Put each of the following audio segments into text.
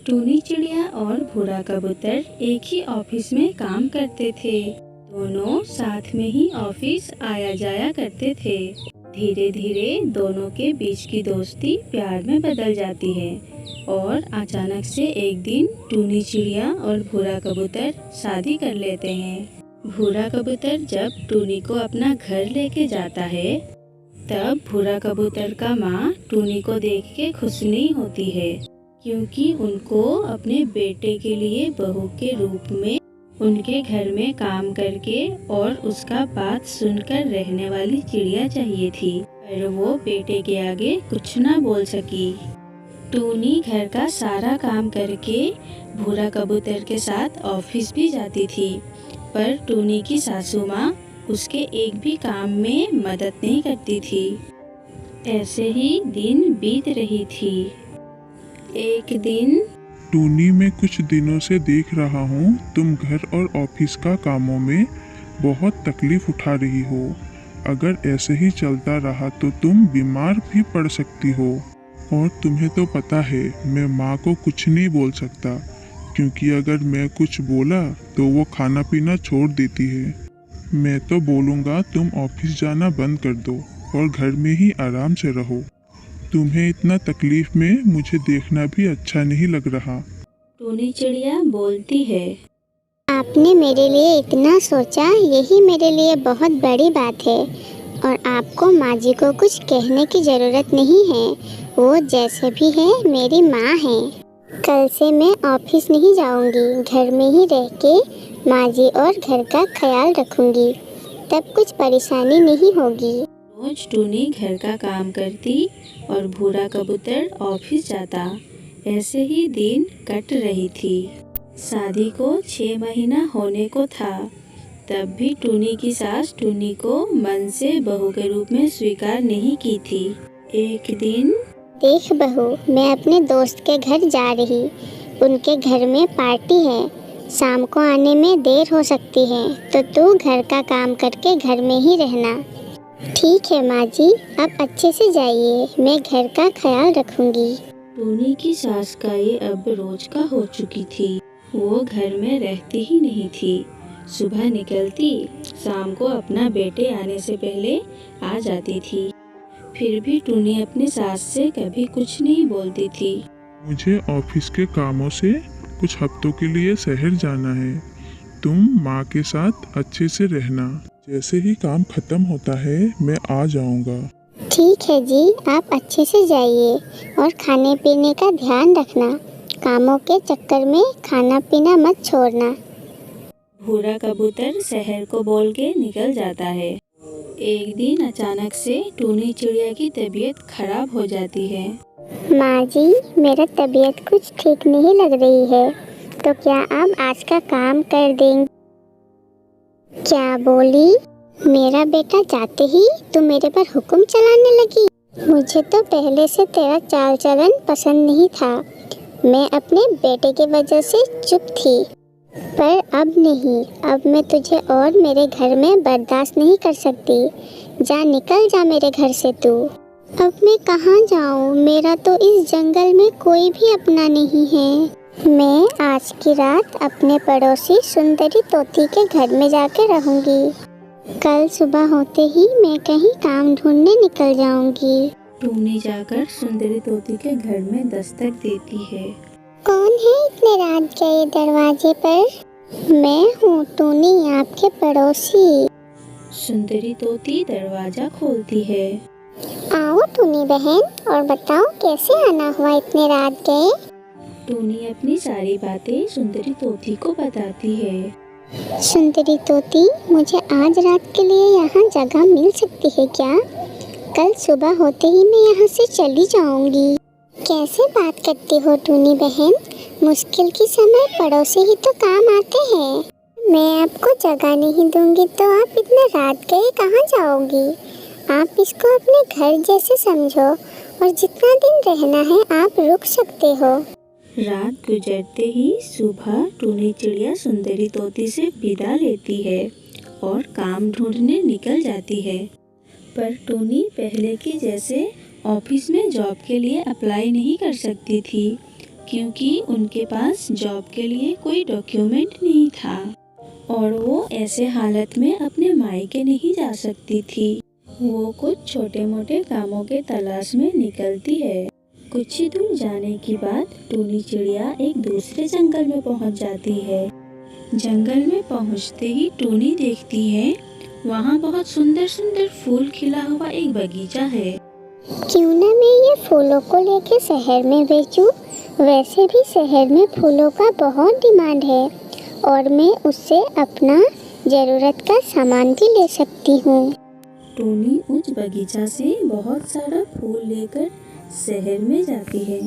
टूनी चिड़िया और भूरा कबूतर एक ही ऑफिस में काम करते थे। दोनों साथ में ही ऑफिस आया जाया करते थे। धीरे धीरे दोनों के बीच की दोस्ती प्यार में बदल जाती है और अचानक से एक दिन टूनी चिड़िया और भूरा कबूतर शादी कर लेते हैं। भूरा कबूतर जब टूनी को अपना घर लेके जाता है तब भूरा कबूतर का माँ टूनी को देख के खुश नहीं होती है, क्योंकि उनको अपने बेटे के लिए बहू के रूप में उनके घर में काम करके और उसका बात सुनकर रहने वाली चिड़िया चाहिए थी, पर वो बेटे के आगे कुछ ना बोल सकी। टूनी घर का सारा काम करके भूरा कबूतर के साथ ऑफिस भी जाती थी, पर टूनी की सासू माँ उसके एक भी काम में मदद नहीं करती थी। ऐसे ही दिन बीत रही थी। एक दिन टूनी, मैं कुछ दिनों से देख रहा हूँ तुम घर और ऑफिस का कामों में बहुत तकलीफ उठा रही हो। अगर ऐसे ही चलता रहा तो तुम बीमार भी पड़ सकती हो। और तुम्हें तो पता है मैं माँ को कुछ नहीं बोल सकता, क्योंकि अगर मैं कुछ बोला तो वो खाना पीना छोड़ देती है। मैं तो बोलूँगा तुम ऑफिस जाना बंद कर दो और घर में ही आराम से रहो। तुम्हें इतना तकलीफ में मुझे देखना भी अच्छा नहीं लग रहा। टूनी चिड़िया बोलती है, आपने मेरे लिए इतना सोचा, यही मेरे लिए बहुत बड़ी बात है। और आपको माँ जी को कुछ कहने की ज़रूरत नहीं है। वो जैसे भी है मेरी माँ है। कल से मैं ऑफिस नहीं जाऊंगी, घर में ही रह के माँ जी और घर का ख्याल रखूंगी। तब कुछ परेशानी नहीं होगी। रोज टूनी घर का काम करती और भूरा कबूतर ऑफिस जाता। ऐसे ही दिन कट रही थी। शादी को 6 महीना होने को था, तब भी टूनी की सास टूनी को मन से बहू के रूप में स्वीकार नहीं की थी। एक दिन, देख बहू, मैं अपने दोस्त के घर जा रही। उनके घर में पार्टी है। शाम को आने में देर हो सकती है, तो तू घर का काम करके घर में ही रहना। ठीक है माँ जी, आप अच्छे से जाइए, मैं घर का ख्याल रखूंगी। टूनी की सास का ये अब रोज का हो चुकी थी। वो घर में रहती ही नहीं थी। सुबह निकलती, शाम को अपना बेटे आने से पहले आ जाती थी। फिर भी टूनी अपनी सास से कभी कुछ नहीं बोलती थी। मुझे ऑफिस के कामों से कुछ हफ्तों के लिए शहर जाना है। तुम माँ के साथ अच्छे से रहना। जैसे ही काम खत्म होता है मैं आ जाऊँगा। ठीक है जी, आप अच्छे से जाइए और खाने पीने का ध्यान रखना। कामों के चक्कर में खाना पीना मत छोड़ना। भूरा कबूतर शहर को बोल के निकल जाता है। एक दिन अचानक से टूनी चिड़िया की तबीयत खराब हो जाती है। माँ जी, मेरा तबीयत कुछ ठीक नहीं लग रही है, तो क्या आप आज का काम कर देंगे? क्या बोली? मेरा बेटा जाते ही तू मेरे पर हुक्म चलाने लगी। मुझे तो पहले से तेरा चाल चलन पसंद नहीं था। मैं अपने बेटे की वजह से चुप थी, पर अब नहीं। अब मैं तुझे और मेरे घर में बर्दाश्त नहीं कर सकती। जा, निकल जा मेरे घर से तू। अब मैं कहाँ जाऊँ? मेरा तो इस जंगल में कोई भी अपना नहीं है। मैं आज की रात अपने पड़ोसी सुंदरी तोती के घर में जाकर रहूँगी। कल सुबह होते ही मैं कहीं काम ढूंढने निकल जाऊँगी। टूनी जाकर सुंदरी तोती के घर में दस्तक देती है। कौन है इतने रात गए दरवाजे पर? मैं हूँ टूनी, आपके पड़ोसी। सुंदरी तोती दरवाजा खोलती है। आओ टूनी बहन, और बताओ कैसे आना हुआ इतने रात गए? टूनी अपनी सारी बातें सुंदरी तोती को बताती है। सुंदरी तोती, मुझे आज रात के लिए यहाँ जगह मिल सकती है क्या? कल सुबह होते ही मैं यहाँ से चली जाऊँगी। कैसे बात करती हो टूनी बहन? मुश्किल के समय पड़ोसी ही तो काम आते हैं। मैं आपको जगह नहीं दूंगी तो आप इतना रात गए कहाँ जाओगी? आप इसको अपने घर जैसे समझो, और जितना दिन रहना है आप रुक सकते हो। रात गुजरते ही सुबह टूनी चिड़िया सुंदरी तोती से विदा लेती है और काम ढूंढने निकल जाती है। पर टूनी पहले की जैसे ऑफिस में जॉब के लिए अप्लाई नहीं कर सकती थी। क्योंकि उनके पास जॉब के लिए कोई डॉक्यूमेंट नहीं था और वो ऐसे हालत में अपने मायके नहीं जा सकती थी। वो कुछ छोटे मोटे कामों के तलाश में निकलती है। कुछ ही दूर जाने के बाद टूनी चिड़िया एक दूसरे जंगल में पहुंच जाती है। जंगल में पहुंचते ही टूनी देखती है वहाँ बहुत सुंदर सुंदर फूल खिला हुआ एक बगीचा है। क्यों ना मैं ये फूलों को लेके शहर में बेचूं? वैसे भी शहर में फूलों का बहुत डिमांड है और मैं उससे अपना ज़रूरत का सामान भी ले सकती हूँ। टूनी उस बगीचा से बहुत सारा फूल लेकर शहर में जाती है।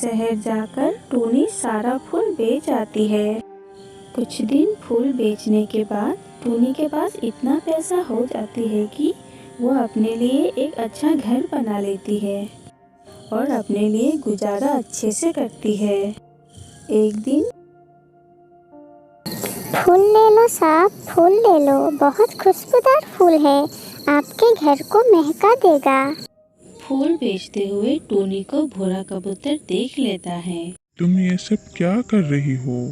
शहर जाकर टूनी सारा फूल बेच आती है। कुछ दिन फूल बेचने के बाद टूनी के पास इतना पैसा हो जाती है कि वो अपने लिए एक अच्छा घर बना लेती है और अपने लिए गुजारा अच्छे से करती है। एक दिन फूल ले लो साहब, फूल ले लो, बहुत खुशबूदार फूल है, आपके घर को महका देगा। फूल बेचते हुए टूनी को भूरा कबूतर देख लेता है। तुम ये सब क्या कर रही हो?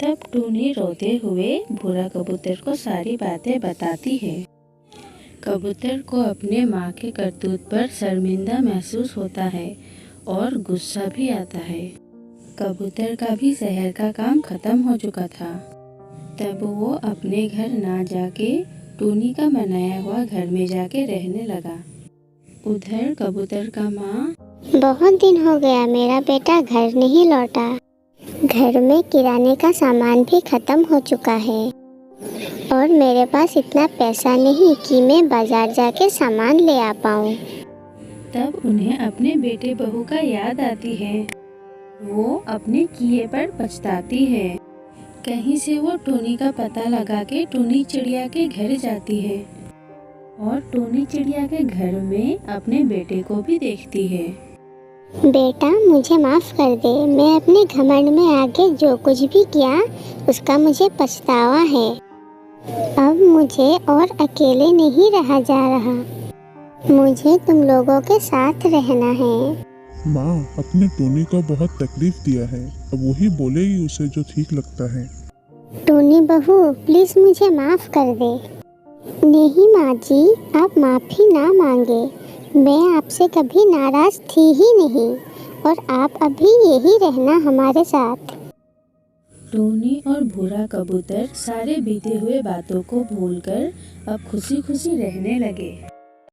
तब टूनी रोते हुए भूरा कबूतर को सारी बातें बताती है। कबूतर को अपने माँ के करतूत पर शर्मिंदा महसूस होता है और गुस्सा भी आता है। कबूतर का भी शहर का काम खत्म हो चुका था। तब वो अपने घर ना जाके टूनी का बनाया हुआ घर में जाके रहने लगा। उधर कबूतर का माँ, बहुत दिन हो गया मेरा बेटा घर नहीं लौटा। घर में किराने का सामान भी खत्म हो चुका है और मेरे पास इतना पैसा नहीं कि मैं बाजार जाके सामान ले आ पाऊँ। तब उन्हें अपने बेटे बहू का याद आती है। वो अपने किए पर पछताती है। कहीं से वो टूनी का पता लगा के टूनी चिड़िया के घर जाती है और टूनी चिड़िया के घर में अपने बेटे को भी देखती है। बेटा मुझे माफ़ कर दे, मैं अपने घमंड में आके जो कुछ भी किया उसका मुझे पछतावा है। अब मुझे और अकेले नहीं रहा जा रहा, मुझे तुम लोगों के साथ रहना है। माँ, अपने टोनी को बहुत तकलीफ दिया है, अब वही बोलेगी उसे जो ठीक लगता है। टूनी बहू प्लीज़ मुझे माफ़ कर दे। नहीं माँ जी, आप माफ़ी ना मांगे, मैं आपसे कभी नाराज़ थी ही नहीं और आप अभी यही रहना हमारे साथ। टूनी और भूरा कबूतर सारे बीते हुए बातों को भूलकर अब खुशी खुशी रहने लगे।